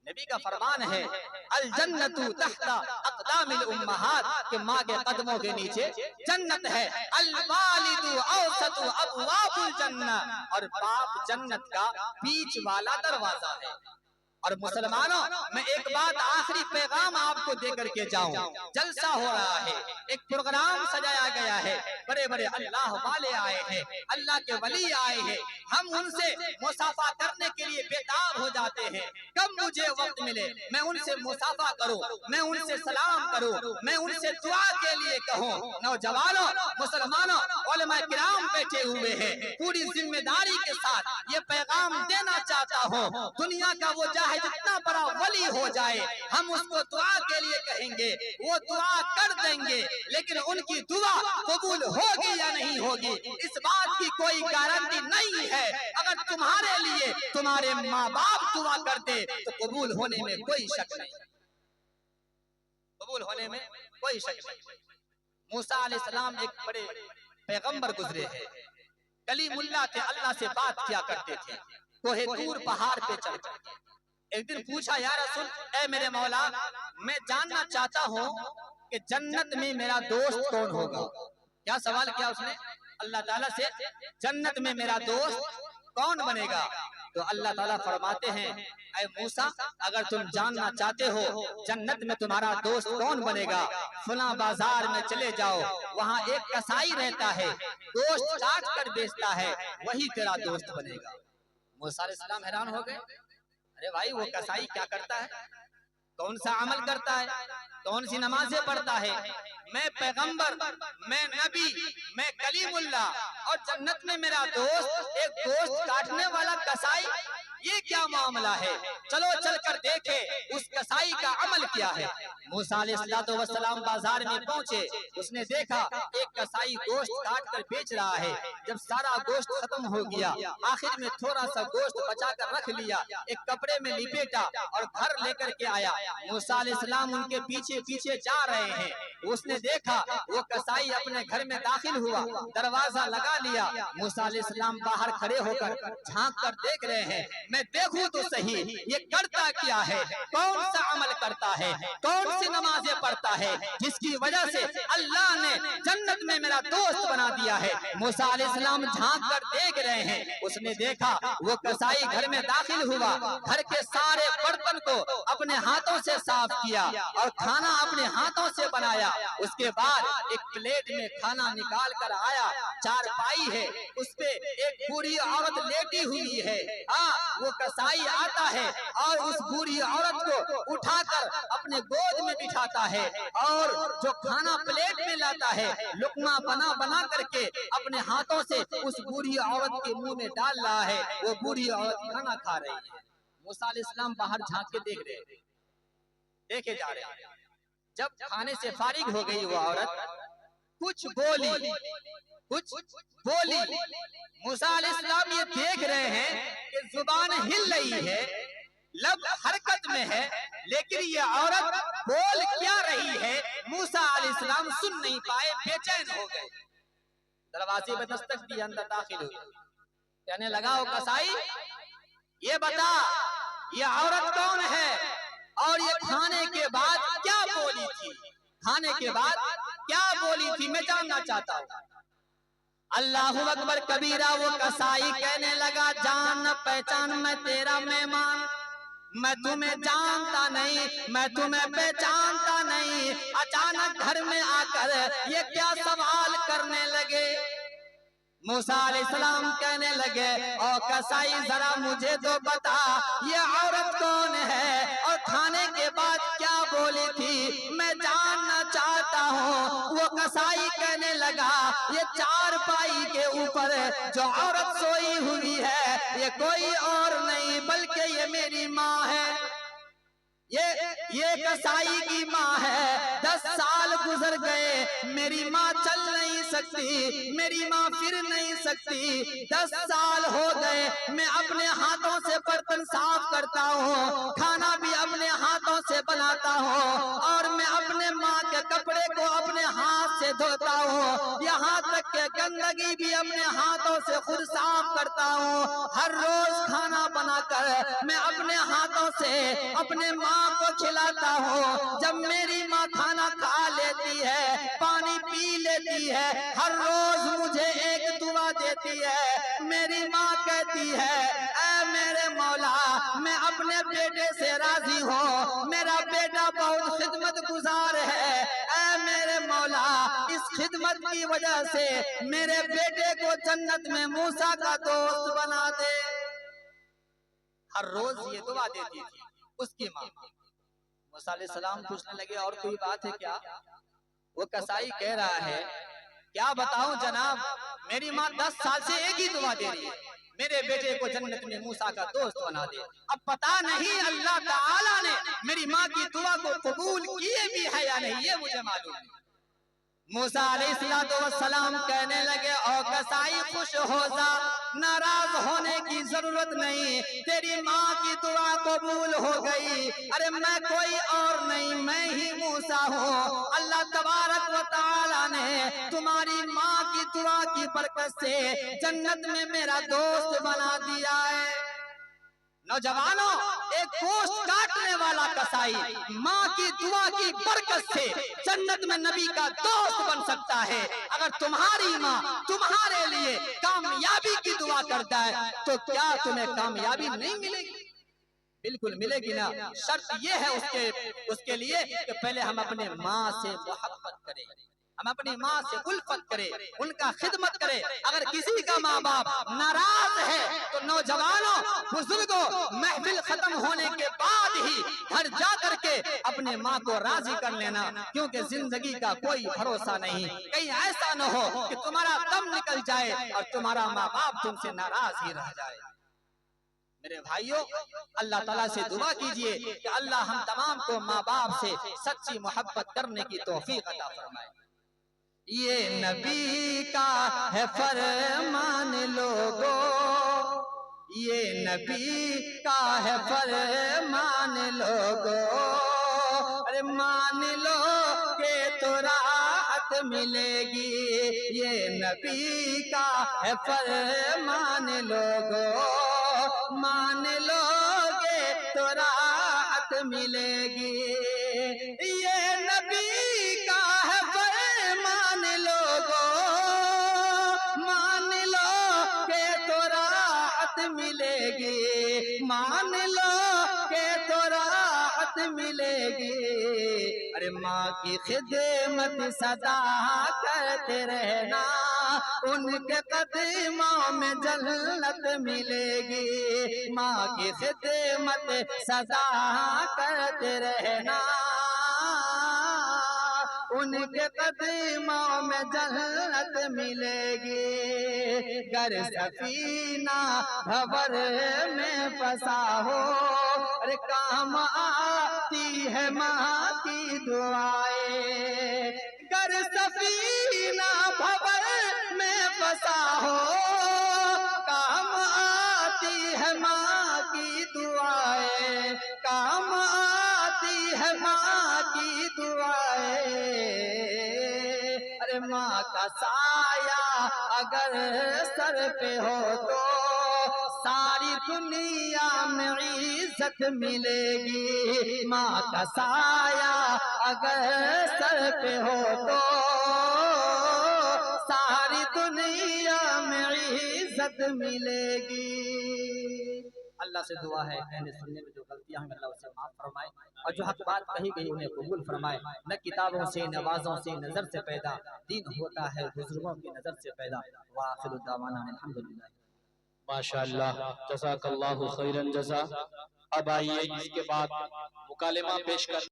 نبی کا فرمان ہے الجنت تحت اقدام الامہات کہ ماں کے قدموں کے نیچے جنت ہے. الوالد اوسط ابواب الجنہ اور باپ جنت کا بیچ والا دروازہ ہے. اور مسلمانوں میں ایک بات آخری پیغام آپ کو دے کر کے جاؤں. جلسہ ہو رہا ہے, ایک پروگرام سجایا گیا ہے, بڑے بڑے اللہ والے آئے ہیں, اللہ کے ولی آئے ہیں. ہم ان سے مصافحہ کرنے کے لیے بےتاب ہو جاتے ہیں. کب مجھے وقت ملے میں ان سے مصافحہ کروں, میں ان سے سلام کروں, میں ان سے دعا کے لیے کہوں. نوجوانوں, مسلمانوں, علماء کرام بیٹھے ہوئے ہیں, پوری ذمہ داری کے ساتھ یہ پیغام دینا چاہتا ہوں. دنیا کا وہ چاہے جتنا بڑا ولی ہو جائے, ہم اس کو دعا کے لیے کہیں گے, وہ دعا کر دیں گے, لیکن ان کی دعا قبول ہوگی یا نہیں ہوگی اس بات کی کوئی گارنٹی نہیں ہے. اگر تمہارے لیے تمہارے ماں باپ دعا کرتے تو قبول ہونے میں کوئی شک نہیں, قبول ہونے میں کوئی شک نہیں. موسیٰ علیہ السلام ایک بڑے پیغمبر گزرے ہیں, کلیم اللہ تھے, اللہ سے بات کیا کرتے تھے کوہ طور پہاڑ پہ چڑھ کر. ایک دن پوچھا یا رسول, اے میرے مولا میں جاننا چاہتا ہوں کہ جنت میں میرا دوست کون ہوگا. کیا سوال کیا اس نے اللہ تعالیٰ سے, جنت میں میرا دوست کون بنے گا؟ تو اللہ تعالیٰ فرماتے ہیں اے موسیٰ اگر تم جاننا چاہتے ہو جنت میں تمہارا دوست کون بنے گا, فلاں بازار میں چلے جاؤ, وہاں ایک کسائی رہتا ہے, گوشت کاٹ کر بیچتا ہے, وہی تیرا دوست بنے گا. موسیٰ علیہ السلام حیران ہو گئے, ارے بھائی وہ کسائی کیا کرتا ہے, کون سا عمل کرتا ہے, کون سی نمازیں پڑھتا ہے؟ میں پیغمبر, میں نبی, میں کلیم اللہ, اور جنت میں میرا دوست ایک گوشت کاٹنے والا کسائی, یہ کیا معاملہ ہے؟ چلو چل کر دیکھے اس کسائی کا عمل کیا ہے. موسیٰ علیہ السلام بازار میں پہنچے, اس نے دیکھا ایک کسائی گوشت کاٹ کر بیچ رہا ہے. جب سارا گوشت ختم ہو گیا, آخر میں تھوڑا سا گوشت بچا کر رکھ لیا, ایک کپڑے میں لپیٹا اور گھر لے کر کے آیا. موسیٰ علیہ السلام ان کے پیچھے پیچھے جا رہے ہیں. اس نے دیکھا وہ کسائی اپنے گھر میں داخل ہوا, دروازہ لگا لیا. موسیٰ علیہ السلام باہر کھڑے ہو کر جھانک کر دیکھ رہے ہیں, میں دیکھوں تو صحیح یہ کرتا کیا ہے, کون سا عمل کرتا ہے, کون سی نمازیں پڑھتا ہے جس کی وجہ سے اللہ نے جنت میں میرا دوست بنا دیا ہے. موسیٰ علیہ السلام جھانک کر دیکھ رہے ہیں. اس نے دیکھا وہ کسائی گھر میں داخل ہوا, گھر کے سارے برتن کو اپنے ہاتھوں سے صاف کیا اور کھانا اپنے ہاتھوں سے بنایا. اس کے بعد ایک پلیٹ میں کھانا نکال کر آیا, چارپائی ہے, اس پہ ایک بوڑھی عورت لیٹی ہوئی ہے. وہ کسائی آتا ہے اور اس بوڑھی عورت کو اٹھا کر اپنے گود میں بٹھاتا ہے اور جو کھانا پلیٹ میں لاتا ہے لقمہ بنا بنا کر کے اپنے ہاتھوں سے اس بوڑھی عورت کے منہ میں ڈال رہا ہے. وہ بوڑھی عورت کھانا کھا رہی ہے. موسیٰ علیہ السلام باہر جھانک کے دیکھ رہے, دیکھے جا رہے ہیں. جب کھانے سے فارغ ہو گئی وہ عورت, کچھ بولی, موسیٰ علیہ السلام یہ دیکھ رہے ہیں کہ زبان ہل رہی ہے, لب حرکت میں ہے, لیکن یہ عورت بول کیا رہی ہے موسیٰ علیہ السلام سن نہیں پائے, بے چین ہو گئے. دروازے پہ دستک دی, اندر داخل ہوئے, کہنے لگا او کسائی یہ بتا یہ عورت کون ہے اور یہ کھانے کے بعد کیا بولی تھی, کھانے کے بعد کیا بولی تھی, میں جاننا چاہتا ہوں. اللہ اکبر کبیرہ. وہ کسائی کہنے لگا جان پہچان میں تیرا مہمان, میں تمہیں جانتا نہیں, میں تمہیں پہچانتا نہیں. اچانک گھر میں آ کر یہ کیا سوال کرنے لگے. موسیٰ علیہ السلام کہنے لگے او کسائی ذرا مجھے تو بتا یہ عورت کون ہے اور کھانے کے بعد کیا بولی تھی, میں جاننا چاہتا ہوں. وہ کسائی کہنے لگا یہ چارپائی کے اوپر جو عورت سوئی ہوئی ہے یہ کوئی اور نہیں بلکہ یہ میری ماں ہے, یہ کسائی کی ماں ہے. 10 سال گزر گئے, میری ماں چل نہیں سکتی, میری ماں پھر نہیں سکتی. 10 سال ہو گئے, میں اپنے ہاتھوں سے برتن صاف کرتا ہوں, کھانا بھی اپنے ہاتھوں سے سے بناتا ہوں اور میں اپنے ماں کے کپڑے کو اپنے ہاتھ سے دھوتا ہوں، یہاں تک کہ گندگی بھی اپنے ہاتھوں سے خود صاف کرتا ہوں۔ ہر روز کھانا بنا کر میں اپنے ہاتھوں سے اپنے ماں کو کھلاتا ہوں۔ جب میری ماں کھانا کھا لیتی ہے، پانی پی لیتی ہے، ہر روز مجھے ایک دعا دیتی ہے۔ میری ماں کہتی ہے، اے میرے مولا، میں اپنے بیٹے سے راضی ہوں، میرا بیٹا بہت خدمت گزار ہے، اے میرے مولا اس خدمت کی وجہ سے میرے بیٹے کو جنت میں موسیٰ کا دوست بنا دے۔ ہر روز یہ دعا دیتی تھی اس کی ماں۔ موسیٰ علیہ السلام پوچھنے لگے اور کوئی بات ہے کیا؟ وہ قصائی کہہ رہا ہے، کیا بتاؤں جناب، میری ماں 10 سال سے ایک ہی دعا دے رہی ہے، میرے بیٹے کو جنت میں موسیٰ کا دوست بنا دے۔ اب پتہ نہیں اللہ تعالیٰ نے میری ماں کی دعا کو قبول کیے بھی ہے یا نہیں، یہ مجھے معلوم نہیں۔ موسیٰ علیہ السلام کہنے لگے، او قصائی خوش ہو جا، ناراض ہونے کی ضرورت نہیں، تیری ماں کی دعا قبول ہو گئی۔ ارے میں کوئی اور نہیں، میں ہی موسیٰ ہوں۔ اللہ تبارک و تعالیٰ نے تمہاری ماں کی دعا کی برکت سے جنت میں میرا دوست بنا دیا ہے۔ نوجوانوں، ایک گوشت کاٹنے والا قصائی ماں کی دعا کی برکت سے جنت میں نبی کا دوست بن سکتا ہے۔ اگر تمہاری ماں تمہارے لیے کامیابی کی دعا کرتا ہے تو کیا تمہیں کامیابی نہیں ملے گی؟ بالکل ملے گی نا۔ شرط یہ ہے اس کے لیے کہ پہلے ہم اپنے ماں سے محبت کریں، ہم اپنی ماں سے الفت کریں، ان کا خدمت کریں۔ اگر کسی کا ماں باپ ناراض ہے تو نوجوانوں، بزرگوں، محفل ختم ہونے کے بعد ہی گھر جا کر کے اپنے ماں کو راضی کر لینا، کیونکہ زندگی کا کوئی بھروسہ نہیں۔ کہیں ایسا نہ ہو کہ تمہارا دم نکل جائے اور تمہارا ماں باپ تم سے ناراض ہی رہ جائے۔ میرے بھائیوں، اللہ تعالیٰ سے دعا کیجئے کہ اللہ ہم تمام کو ماں باپ سے سچی محبت کرنے کی توفیق عطا فرمائے۔ یہ نبی کا ہے فرمان لوگو، یہ نبی کا ہے فرمان لوگو، ارے مان لو کہ تو راحت ملے گی۔ یہ نبی کا ہے فرمان لوگو، مان لو گے تو راحت ملے گی۔ یہ نبی کا ہے فرمان لوگو، مان لو کہ تو راحت ملے گی، مان لو کہ تو راحت ملے گی۔ ارے ماں کی خدمت سدا کرتے رہنا، ان کے قدموں میں جنت ملے گی۔ ماں کی خدمت سدا کرتے رہنا، ان کے قدموں میں جنت ملے گی۔ گر سفینہ بھور میں پھنسا ہو، ارے کام آتی ہے ماں کی دعائیں۔ گر سفینہ بھور میں پھنسا ہو، کام آتی ہے ماں کی دعائیں، کام آتی ہے ماں کی دعائیں۔ ارے ماں کا سایہ اگر سر پہ ہو تو ساری دنیا میں عزت ملے گی۔ ماں کا سایہ اگر سر پہ ہو تو ساری دنیا میں عزت ملے گی۔ اللہ سے دعا ہے کہنے سننے میں جو غلطیاں ہیں اللہ اسے معاف فرمائے، اور جو حق بات کہی گئی انہیں قبول فرمائے۔ نہ کتابوں سے، نوازوں سے، نظر سے پیدا، دین ہوتا ہے بزرگوں کی نظر سے پیدا۔ وآخر دعوانا الحمدللہ۔ ماشاءاللہ، جزاک اللہ خیرا جزا۔ اب آئیے اس کے بعد مکالمہ پیش کر